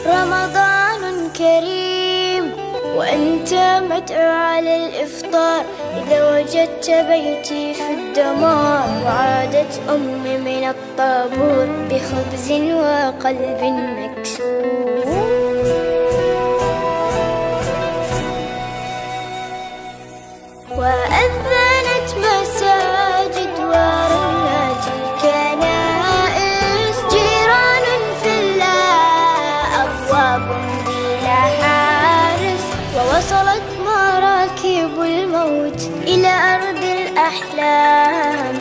رمضان كريم وأنت مدعو على الإفطار، إذا وجدت بيتي في الدمار وعادت أمي من الطابور بخبز وقلب مكسور. وأذنت مساجد ورنت الكنائس، جيران في الله أبواب بلا حارس، ووصلت مراكب الموت إلى أرض الأحلام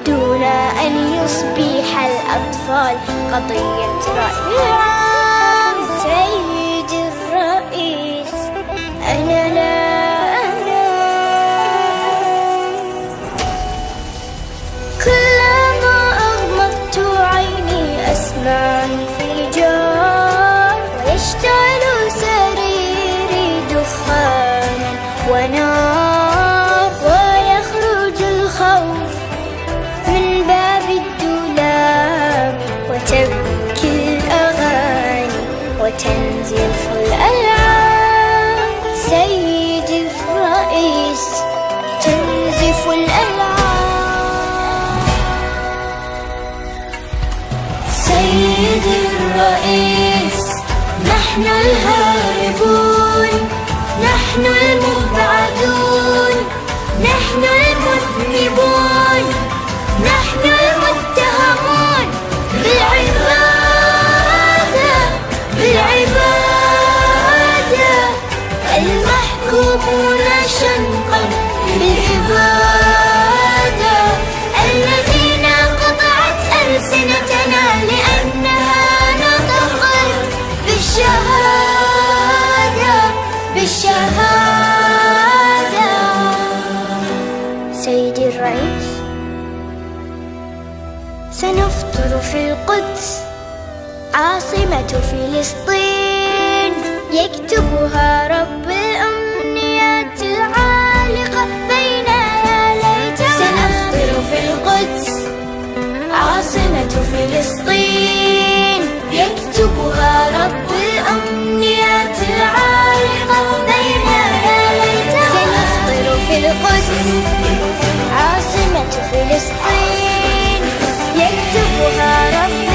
دون أن يصبح الأطفال قضية رأي عام. سيد الرئيس أنا لا أسمع انفجار ويشتعل سريري دخانا ونار، ويخرج الخوف من باب الدولاب وتبكي الأغاني وتنزف الألعاب. سيد الرئيس تنزف الألعاب. سيد الرئيس نحن الهاربون، نحن المبعدون، نحن المذنبون، نحن المتهمون بالعبادة، بالعبادة، المحكومون شنقا بالإبادة، الذين قطعت ألسنتنا لأنها نطقت بالشهادة، بالشهادة. سيدي الرئيس سنفطر في القدس عاصمة فلسطين، يكتبها رب الأمنيات العالقة بين يا ليت. سنفطر في القدس عاصمة فلسطين، يكتبها رب الأمنيات العالقة بين يا ليت. سنفطر في القدس عاصمة فلسطين، يكتبها رب